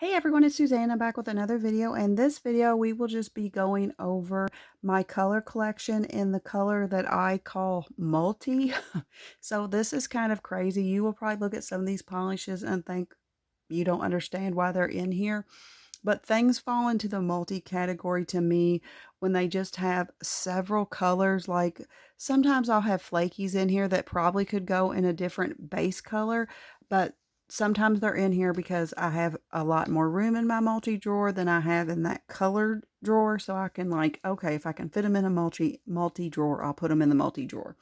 Hey everyone, it's Suzanne. I'm back with another video, and this video we will just be going over my color collection in the color that I call multi. So this is kind of crazy. You will probably look at some of these polishes and think you don't understand why they're in here, but things fall into the multi category to me when they just have several colors. Like sometimes I'll have flakies in here that probably could go in a different base color, but sometimes they're in here because I have a lot more room in my multi drawer than I have in that colored drawer. So I can like, okay, if I can fit them in a multi drawer, I'll put them in the multi drawer.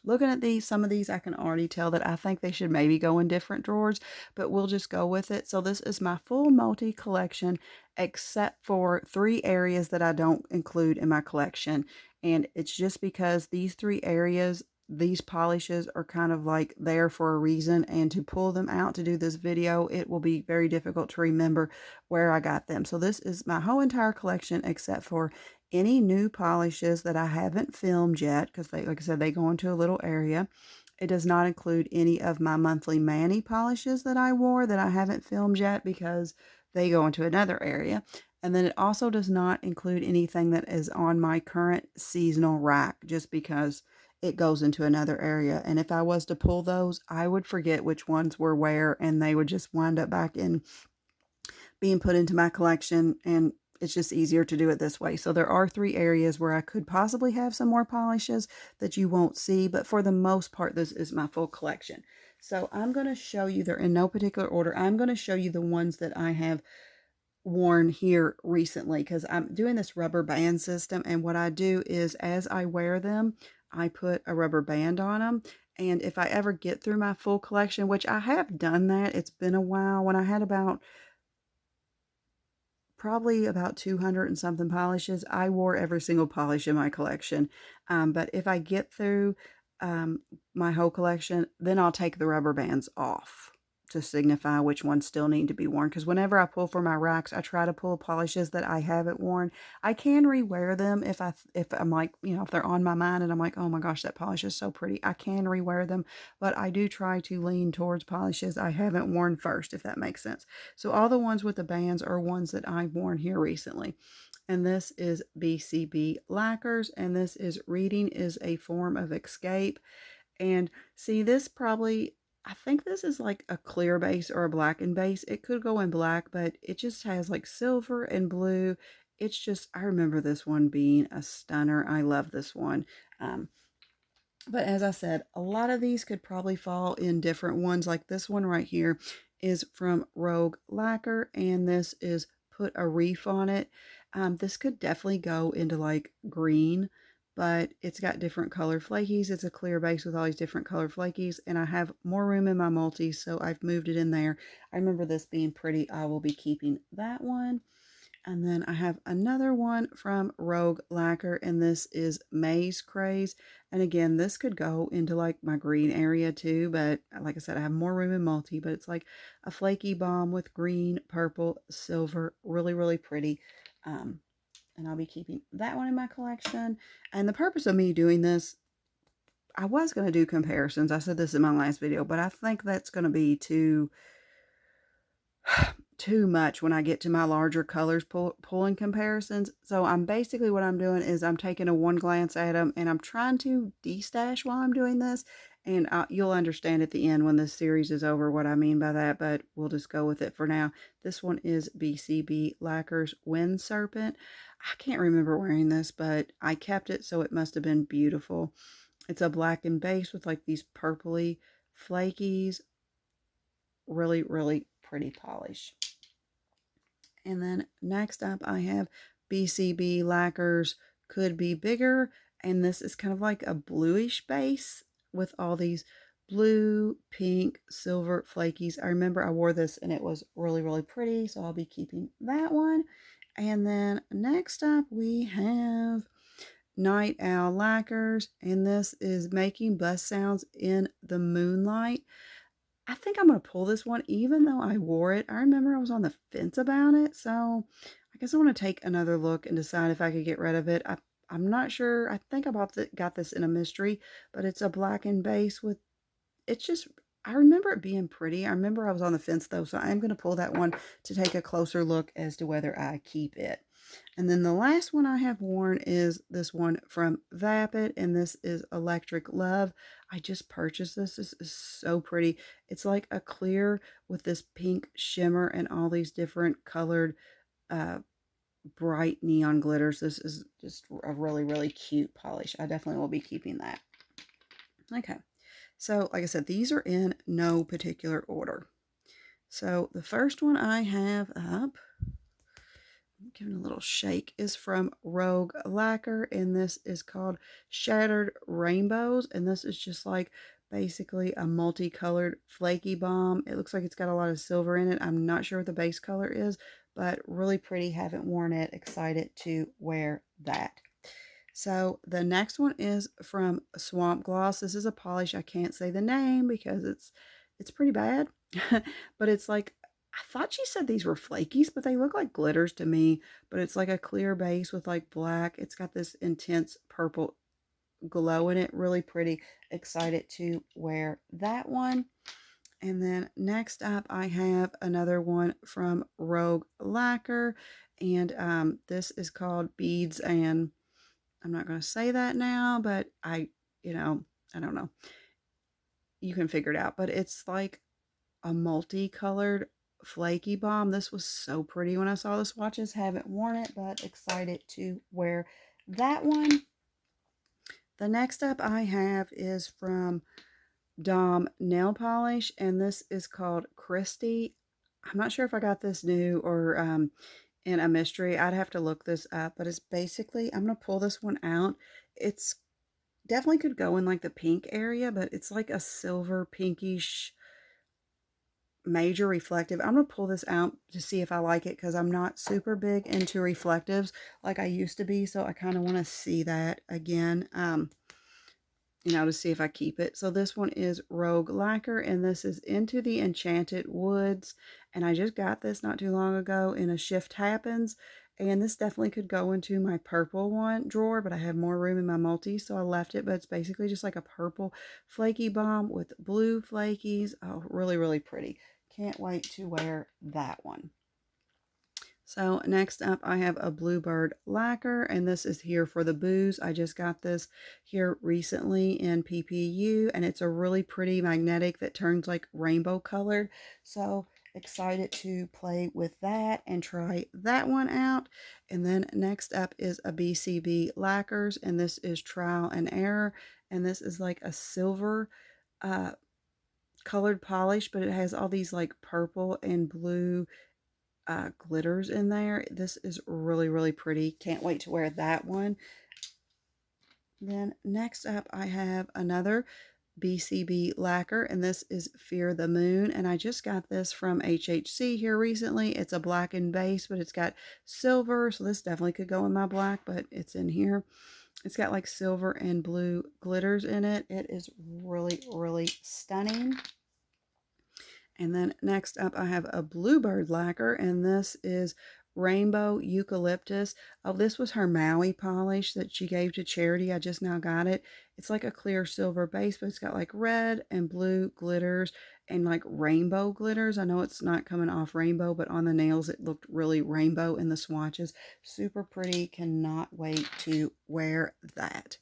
Looking at these, some of these I can already tell that I think they should maybe go in different drawers, but we'll just go with it. So this is my full multi collection, except for 3 areas that I don't include in my collection. And it's just because these 3 areas, these polishes are kind of like there for a reason, and to pull them out to do this video, it will be very difficult to remember where I got them. So this is my whole entire collection except for any new polishes that I haven't filmed yet, because they, like I said, they go into a little area. It does not include any of my monthly mani polishes that I wore that I haven't filmed yet because they go into another area. And then it also does not include anything that is on my current seasonal rack, just because it goes into another area. And if I was to pull those, I would forget which ones were where, and they would just wind up back in being put into my collection, and it's just easier to do it this way. So there are 3 areas where I could possibly have some more polishes that you won't see, but for the most part, this is my full collection. So I'm going to show you, they're in no particular order. I'm going to show you the ones that I have worn here recently, because I'm doing this rubber band system, and what I do is as I wear them, I put a rubber band on them. And if I ever get through my full collection, which I have done that, it's been a while, when I had probably about 200 and something polishes, I wore every single polish in my collection. But if I get through my whole collection, then I'll take the rubber bands off to signify which ones still need to be worn. Because whenever I pull for my racks, I try to pull polishes that I haven't worn. I can rewear them if I'm like, if they're on my mind and I'm like, oh my gosh, that polish is so pretty. I can rewear them, but I do try to lean towards polishes I haven't worn first, if that makes sense. So all the ones with the bands are ones that I've worn here recently. And this is BCB Lacquers, and this is Reading is a Form of Escape. And see, this probably, I think this is like a clear base or a blackened base. It could go in black, but it just has like silver and blue. It's just, I remember this one being a stunner. I love this one. But as I said, a lot of these could probably fall in different ones. Like this one right here is from Rogue Lacquer, and this is Put a Reef on It. This could definitely go into like green, but it's got different color flakies. It's a clear base with all these different color flakies, and I have more room in my multis, so I've moved it in there. I remember this being pretty. I will be keeping that one. And then I have another one from Rogue Lacquer, and this is Maze Craze. And again, this could go into like my green area too, but like I said, I have more room in multi, but it's like a flaky bomb with green, purple, silver, really, really pretty. And I'll be keeping that one in my collection. And the purpose of me doing this, I was going to do comparisons. I said this in my last video, but I think that's going to be too much when I get to my larger colors pulling comparisons. So I'm basically, what I'm doing is I'm taking a one glance at them, and I'm trying to destash while I'm doing this. And you'll understand at the end when this series is over what I mean by that, but we'll just go with it for now. This one is BCB Lacquer's Wind Serpent. I can't remember wearing this, but I kept it, so it must have been beautiful. It's a blackened base with like these purpley flakies. Really, really pretty polish. And then next up I have BCB Lacquers Could Be Bigger, and this is kind of like a bluish base with all these blue, pink, silver flakies. I remember I wore this and it was really, really pretty, so I'll be keeping that one. And then next up we have Night Owl Lacquers, and this is Making Bust Sounds in the Moonlight. I think I'm going to pull this one, even though I wore it. I remember I was on the fence about it, so I guess I want to take another look and decide if I could get rid of it. I'm not sure. I think I got this in a mystery, but it's a blackened base with, it's just I remember it being pretty. I remember I was on the fence though, so I'm going to pull that one to take a closer look as to whether I keep it. And then the last one I have worn is this one from Vapid, and this is Electric Love. I just purchased this. This is so pretty. It's like a clear with this pink shimmer and all these different colored uh, bright neon glitters. This is just a really, really cute polish. I definitely will be keeping that. Okay, so like I said, these are in no particular order. So the first one I have up, giving a little shake, is from Rogue Lacquer, and this is called Shattered Rainbows, and this is just like basically a multicolored flaky bomb. It looks like it's got a lot of silver in it. I'm not sure what the base color is, but really pretty. Haven't worn it. Excited to wear that. So the next one is from Swamp Gloss. This is a polish. I can't say the name because it's pretty bad, but it's like, I thought she said these were flakies, but they look like glitters to me. But it's like a clear base with like black. It's got this intense purple glow in it. Really pretty. Excited to wear that one. And then next up, I have another one from Rogue Lacquer. And this is called Beads, and I'm not going to say that now, but I don't know. You can figure it out. But it's like a multicolored flaky bomb. This was so pretty when I saw the swatches. Haven't worn it, but excited to wear that one. The next up I have is from Dom Nail Polish, and this is called Christy. I'm not sure if I got this new or in a mystery. I'd have to look this up, but it's basically, I'm going to pull this one out. It's definitely could go in like the pink area, but it's like a silver pinkish major reflective. I'm going to pull this out to see if I like it because I'm not super big into reflectives like I used to be. So I kind of want to see that again, to see if I keep it. So this one is Rogue Lacquer, and this is Into the Enchanted Woods. And I just got this not too long ago in a Shift Happens. And this definitely could go into my purple one drawer, but I have more room in my multi, so I left it. But it's basically just like a purple flaky bomb with blue flakies. Oh, really, really pretty. Can't wait to wear that one. So next up, I have a Bluebird Lacquer, and this is here for the booze. I just got this here recently in PPU, and it's a really pretty magnetic that turns like rainbow colored. So excited to play with that and try that one out. And then next up is a BCB Lacquers, and this is Trial and Error, and this is like a silver colored polish, but it has all these like purple and blue glitters in there. This is really, really pretty. Can't wait to wear that one. Then next up, I have another BCB lacquer, and this is Fear the Moon, and I just got this from HHC here recently. It's a blackened base, but it's got silver, so this definitely could go in my black, but it's in here. It's got like silver and blue glitters in it. It is really, really stunning. And then next up, I have a Bluebird Lacquer, and this is Rainbow Eucalyptus. Oh, this was her Maui polish that she gave to charity. I just now got it. It's like a clear silver base, but it's got like red and blue glitters and like rainbow glitters. I know it's not coming off rainbow, but on the nails, it looked really rainbow in the swatches. Super pretty. Cannot wait to wear that.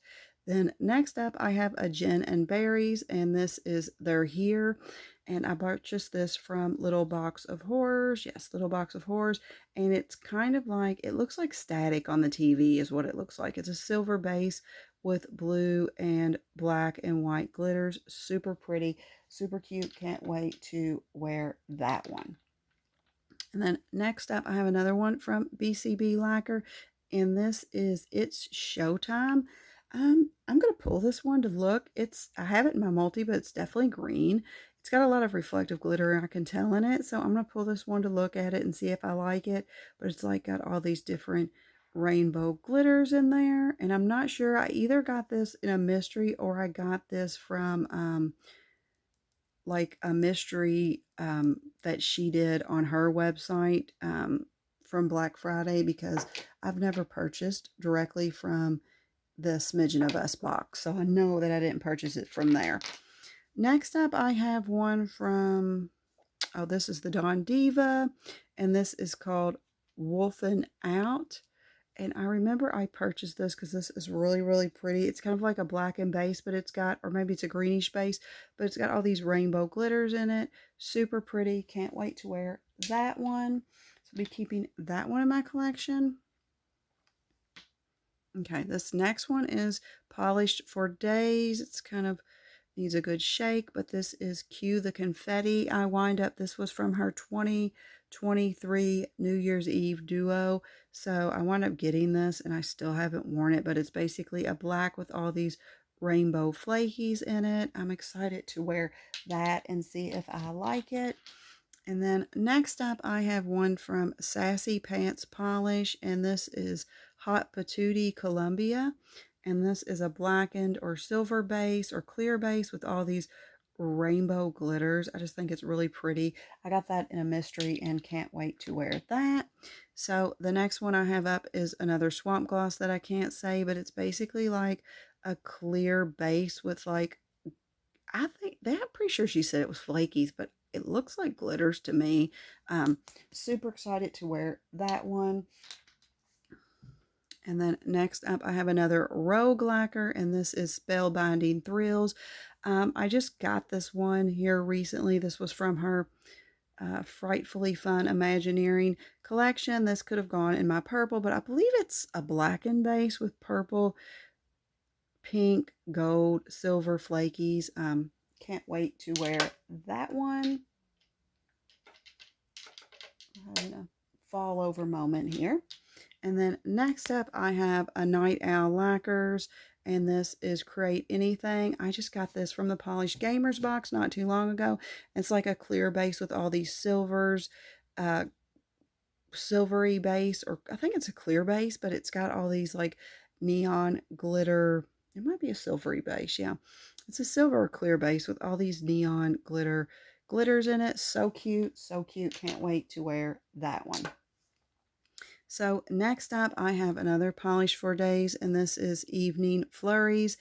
Then next up, I have a Gin and Berries, and this is They're Here. And I purchased this from Little Box of Horrors. Yes, Little Box of Horrors. And it's kind of like, it looks like static on the TV is what it looks like. It's a silver base with blue and black and white glitters. Super pretty, super cute. Can't wait to wear that one. And then next up, I have another one from BCB Lacquer. And this is It's Showtime. I'm going to pull this one to look. I have it in my multi, but it's definitely green. It's got a lot of reflective glitter, I can tell in it. So I'm going to pull this one to look at it and see if I like it. But it's like got all these different rainbow glitters in there. And I'm not sure. I either got this in a mystery or I got this from like a mystery that she did on her website from Black Friday, because I've never purchased directly from the Smidgen of Us box. So I know that I didn't purchase it from there. Next up, I have one from, oh, this is the Dawn Diva, and this is called Wolfen Out. And I remember I purchased this because this is really, really pretty. It's kind of like a blackened base, but it's got, or maybe it's a greenish base, but it's got all these rainbow glitters in it. Super pretty. Can't wait to wear that one. So I'll be keeping that one in my collection. Okay, this next one is Polished for Days. It's kind of needs a good shake, but this is Cue the Confetti. I wind up, this was from her 2023 New Year's Eve duo. So I wound up getting this and I still haven't worn it, but it's basically a black with all these rainbow flakies in it. I'm excited to wear that and see if I like it. And then next up, I have one from Sassy Pants Polish, and this is Hot Patootie Columbia. And this is a blackened or silver base or clear base with all these rainbow glitters. I just think it's really pretty. I got that in a mystery and can't wait to wear that. So the next one I have up is another swamp gloss that I can't say, but it's basically like a clear base with like, I think I'm pretty sure she said it was flakies, but it looks like glitters to me. Super excited to wear that one. And then next up, I have another Rogue Lacquer, and this is Spellbinding Thrills. I just got this one here recently. This was from her Frightfully Fun Imagineering collection. This could have gone in my purple, but I believe it's a blackened base with purple, pink, gold, silver flakies. Can't wait to wear that one. Having a fall over moment here. And then next up, I have a Night Owl Lacquers, and this is Create Anything. I just got this from the Polished Gamers box not too long ago. It's like a clear base with all these silvers, silvery base, or I think it's a clear base, but it's got all these like neon glitter. It might be a silvery base, yeah. It's a silver clear base with all these neon glitters in it. So cute, so cute. Can't wait to wear that one. So next up, I have another Polish for Days, and this is Evening Flurries.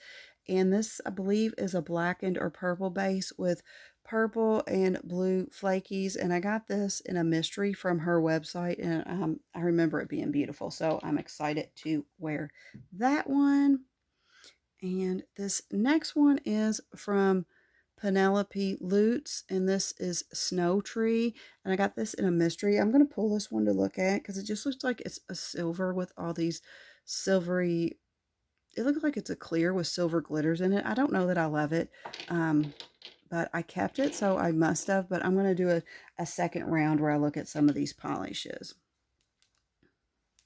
And this, I believe, is a blackened or purple base with purple and blue flakies. And I got this in a mystery from her website, and I remember it being beautiful. So I'm excited to wear that one. And this next one is from Penelope Lutz, and this is Snow Tree. And I got this in a mystery. I'm going to pull this one to look at because it just looks like it's a silver with all these silvery, it looks like it's a clear with silver glitters in it. I don't know that I love it, but I kept it, so I must have. But I'm going to do a second round where I look at some of these polishes.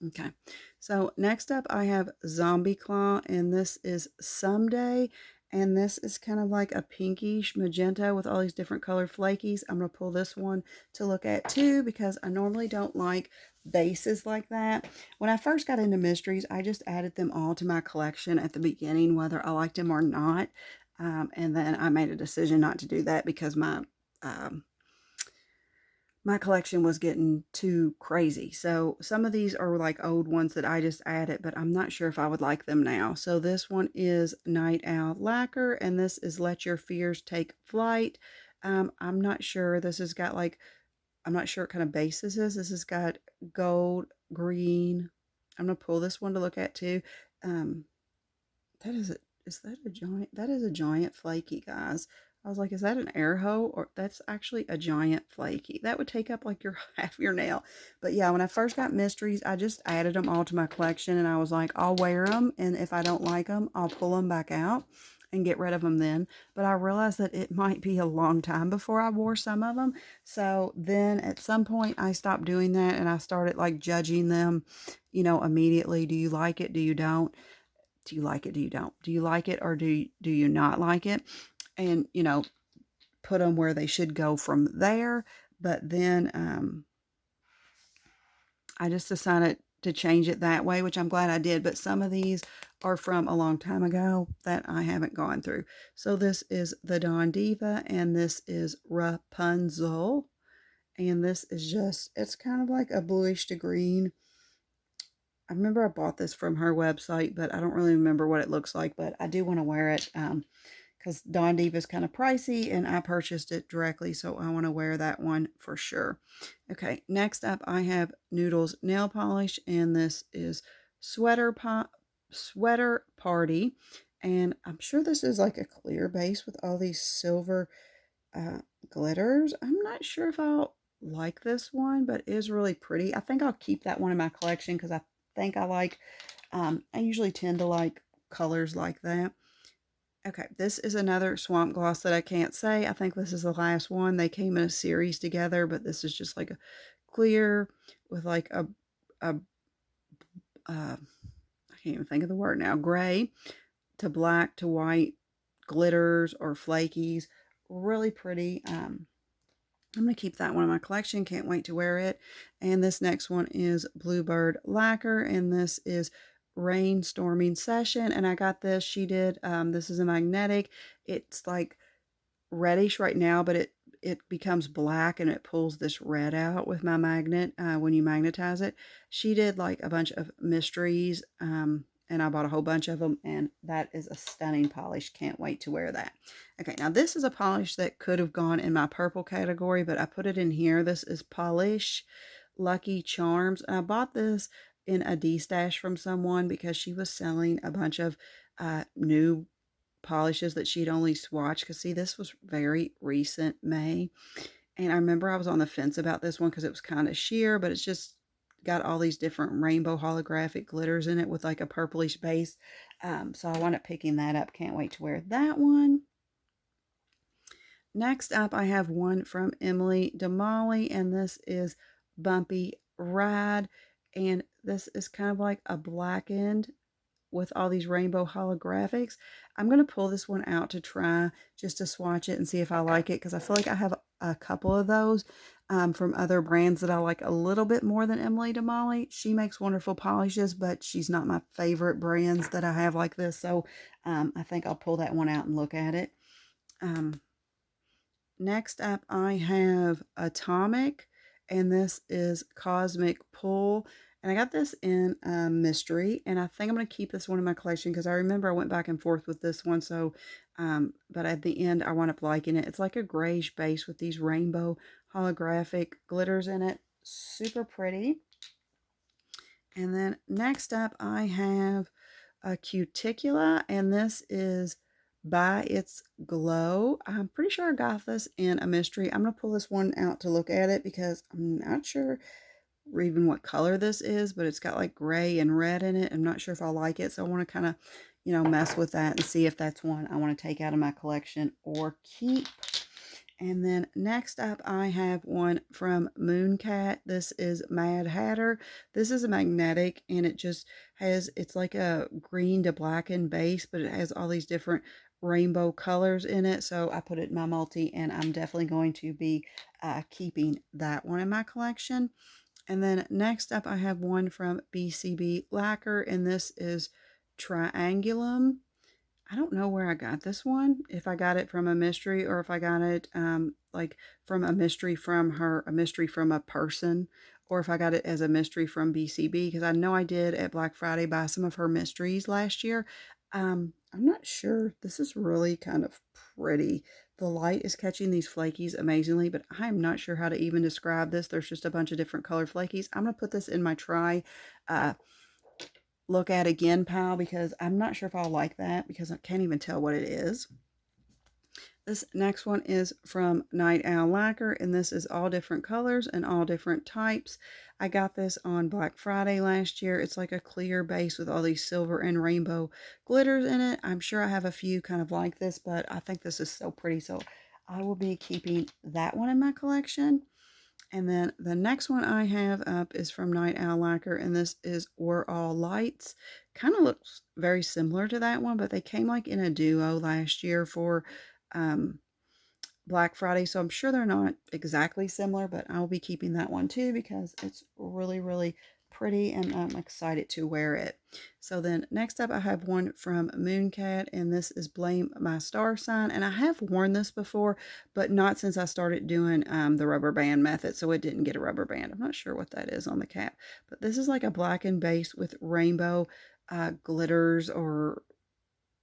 Okay, so next up I have Zombie Claw, and this is Someday. And this is kind of like a pinkish magenta with all these different colored flakies. I'm going to pull this one to look at too because I normally don't like bases like that. When I first got into mysteries, I just added them all to my collection at the beginning, whether I liked them or not. And then I made a decision not to do that because my collection was getting too crazy. So some of these are like old ones that I just added, but I'm not sure if I would like them now. So this one is Night Owl Lacquer, and this is Let Your Fears Take Flight. I'm not sure. This has got like, I'm not sure what kind of base this is. This has got gold, green. I'm going to pull this one to look at too. Is that a giant? That is a giant flaky, guys. I was like, is that an air hoe? Or that's actually a giant flaky. That would take up like your half your nail. But yeah, when I first got mysteries, I just added them all to my collection, and I was like, I'll wear them, and if I don't like them, I'll pull them back out and get rid of them then. But I realized that it might be a long time before I wore some of them. So then at some point I stopped doing that, and I started like judging them, immediately. Do you like it? Do you don't? Do you like it? Do you don't? Do you like it or do you not like it? And, put them where they should go from there. But then I just decided to change it that way, which I'm glad I did. But some of these are from a long time ago that I haven't gone through. So this is the Dawn Diva, and this is Rapunzel. And this is just, it's kind of like a bluish to green. I remember I bought this from her website, but I don't really remember what it looks like, but I do want to wear it. because Dawn Diva is kind of pricey and I purchased it directly, so I want to wear that one for sure. Okay, next up I have Noodles nail polish, and this is Sweater Party, and I'm sure this is like a clear base with all these silver glitters. I'm not sure if I'll like this one, but it is really pretty. I think I'll keep that one in my collection because I think I like, I usually tend to like colors like that. Okay, this is another swamp gloss that I can't say. I think this is the last one. They came in a series together, but this is just like a clear with like a I can't even think of the word now, gray to black to white glitters or flakies. Really pretty. I'm going to keep that one in my collection. Can't wait to wear it. And this next one is Bluebird Lacquer, and this is Rainstorming Session. And I got this. She did. This is a magnetic. It's like reddish right now, but it becomes black and it pulls this red out with my magnet when you magnetize it. She did like a bunch of mysteries, and I bought a whole bunch of them, and that is a stunning polish. Can't wait to wear that. Okay, now this is a polish that could have gone in my purple category, but I put it in here. This is Polish Lucky Charms, and I bought this in a destash from someone because she was selling a bunch of new polishes that she'd only swatched. Because see, this was very recent May, and I remember I was on the fence about this one because it was kind of sheer, but it's just got all these different rainbow holographic glitters in it with like a purplish base. So I wound up picking that up. Can't wait to wear that one. Next up, I have one from Emily Damali, and this is Bumpy Ride, and this is kind of like a blackened with all these rainbow holographics. I'm going to pull this one out to try just to swatch it and see if I like it, because I feel like I have a couple of those from other brands that I like a little bit more than Emily Damali. She makes wonderful polishes, but she's not my favorite brands that I have like this, so I think I'll pull that one out and look at it. Next up, I have Atomic, and this is Cosmic Pull. And I got this in mystery, and I think I'm going to keep this one in my collection because I remember I went back and forth with this one. So, but at the end, I wound up liking it. It's like a grayish base with these rainbow holographic glitters in it. Super pretty. And then next up, I have a Cuticula, and this is By Its Glow. I'm pretty sure I got this in a mystery. I'm going to pull this one out to look at it because I'm not sure or even what color this is, but it's got like gray and red in it. I'm not sure if I'll like it, so I want to kind of, mess with that and see if that's one I want to take out of my collection or keep. And then next up, I have one from Mooncat. This is Mad Hatter. This is a magnetic, and it just has, it's like a green to blackened base, but it has all these different rainbow colors in it. So I put it in my multi, and I'm definitely going to be keeping that one in my collection. And then next up, I have one from BCB Lacquer, and this is Triangulum. I don't know where I got this one, if I got it from a mystery or if I got it like from a mystery from her, a mystery from a person, or if I got it as a mystery from BCB, because I know I did at Black Friday buy some of her mysteries last year. I'm not sure. This is really kind of pretty. The light is catching these flakies amazingly, but I'm not sure how to even describe this. There's just a bunch of different color flakies. I'm going to put this in my try look at again pile because I'm not sure if I'll like that because I can't even tell what it is. This next one is from Night Owl Lacquer, and this is all different colors and all different types. I got this on Black Friday last year. It's like a clear base with all these silver and rainbow glitters in it. I'm sure I have a few kind of like this, but I think this is so pretty, so I will be keeping that one in my collection. And then the next one I have up is from Night Owl Lacquer, and this is We're All Lights. Kind of looks very similar to that one, but they came like in a duo last year for Black Friday, so I'm sure they're not exactly similar, but I'll be keeping that one too because it's really, really pretty, and I'm excited to wear it. So then next up, I have one from Mooncat, and this is Blame My Star Sign, and I have worn this before, but not since I started doing the rubber band method, so it didn't get a rubber band. I'm not sure what that is on the cap, but this is like a blackened base with rainbow glitters or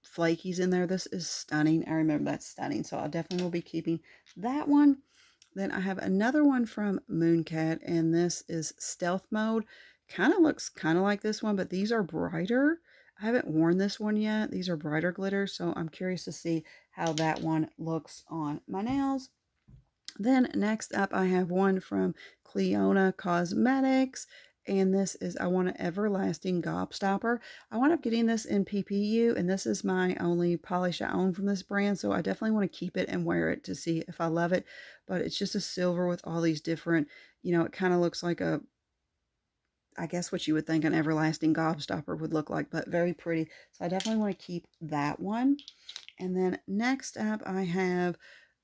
flakies in there. This is stunning. I remember that's stunning. So I definitely will be keeping that one. Then I have another one from Mooncat, and this is Stealth Mode. Kind of looks kind of like this one, but these are brighter. I haven't worn this one yet. These are brighter glitters, so I'm curious to see how that one looks on my nails. Then next up, I have one from Cleona Cosmetics, and this is I Want an Everlasting Gobstopper. I wound up getting this in PPU, and this is my only polish I own from this brand, so I definitely want to keep it and wear it to see if I love it. But it's just a silver with all these different, it kind of looks like I guess what you would think an everlasting gobstopper would look like, but very pretty. So I definitely want to keep that one. And then next up, I have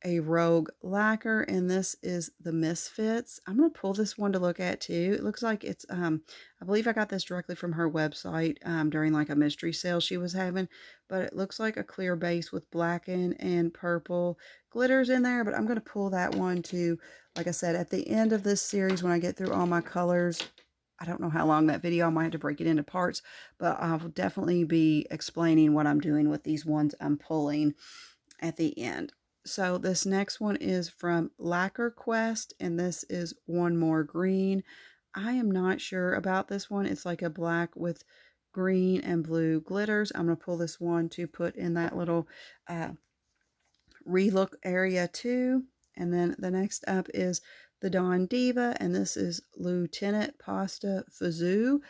a Rogue Lacquer, and this is the Misfits. I'm going to pull this one to look at too. It looks like it's, I believe I got this directly from her website during like a mystery sale she was having, but it looks like a clear base with blackened and purple glitters in there, but I'm going to pull that one too. Like I said, at the end of this series, when I get through all my colors, I don't know how long that video, I might have to break it into parts, but I'll definitely be explaining what I'm doing with these ones I'm pulling at the end. So this next one is from Lacquer Quest, and this is One More Green. I am not sure about this one. It's like a black with green and blue glitters. I'm going to pull this one to put in that little relook area too. And then the next up is the Dawn Diva, and this is Lieutenant Pasta Fazoo.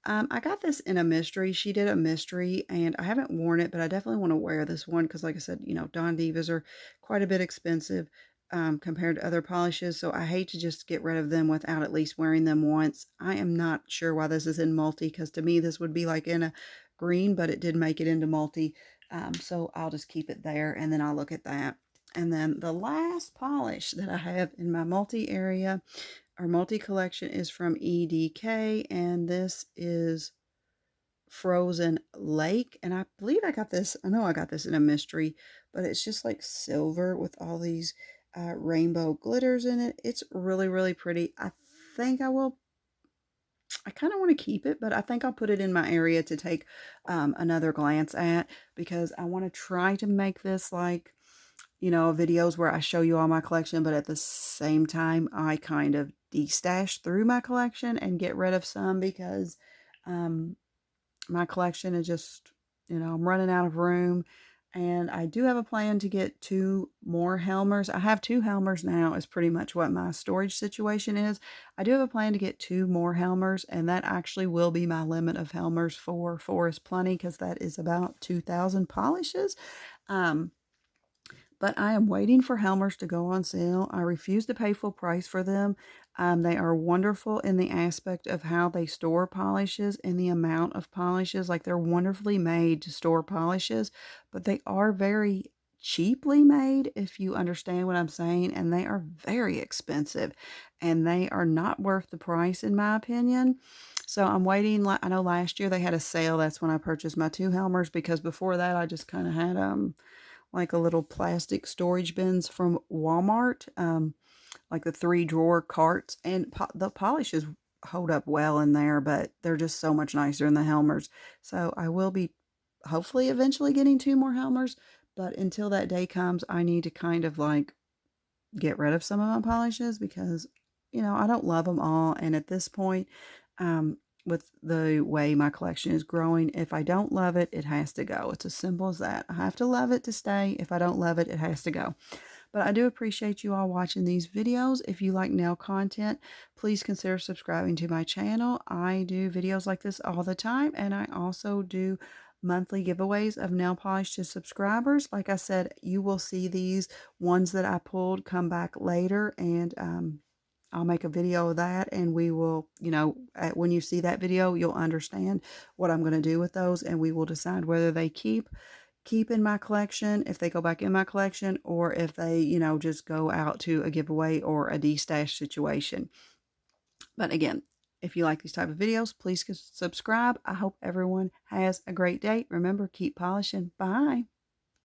I got this in a mystery. She did a mystery, and I haven't worn it, but I definitely want to wear this one because, like I said, Dawn Divas are quite a bit expensive compared to other polishes, so I hate to just get rid of them without at least wearing them once. I am not sure why this is in multi, because to me this would be like in a green, but it did make it into multi, so I'll just keep it there, and then I'll look at that. And then the last polish that I have in my multi area, our multi collection, is from EDK, and this is Frozen Lake. And I believe I know I got this in a mystery, but it's just like silver with all these rainbow glitters in it. It's really, really pretty. I think I kind of want to keep it, but I think I'll put it in my area to take another glance at, because I want to try to make this like, videos where I show you all my collection, but at the same time, I kind of destash through my collection and get rid of some, because my collection is just, I'm running out of room. And I do have a plan to get 2 more Helmers. I have 2 Helmers now, is pretty much what my storage situation is. I do have a plan to get 2 more Helmers, and that actually will be my limit of Helmers for Forest Plenty, because that is about 2,000 polishes. But I am waiting for Helmers to go on sale. I refuse to pay full price for them. They are wonderful in the aspect of how they store polishes and the amount of polishes. Like, they're wonderfully made to store polishes, but they are very cheaply made, if you understand what I'm saying, and they are very expensive, and they are not worth the price, in my opinion. So I'm waiting. I know last year they had a sale. That's when I purchased my 2 Helmers, because before that I just kind of had like a little plastic storage bins from Walmart, like the 3-drawer carts, and the polishes hold up well in there, but they're just so much nicer than the Helmers. So I will be hopefully eventually getting 2 more Helmers, but until that day comes, I need to kind of like get rid of some of my polishes, because, I don't love them all. And at this point, with the way my collection is growing, if I don't love it, it has to go. It's as simple as that. I have to love it to stay. If I don't love it, it has to go. But I do appreciate you all watching these videos. If you like nail content, please consider subscribing to my channel. I do videos like this all the time, and I also do monthly giveaways of nail polish to subscribers. Like I said, you will see these ones that I pulled come back later, and I'll make a video of that, and we will, when you see that video, you'll understand what I'm going to do with those, and we will decide whether they keep in my collection, if they go back in my collection, or if they, just go out to a giveaway or a destash situation. But again, if you like these type of videos, please subscribe. I hope everyone has a great day. Remember, keep polishing. Bye.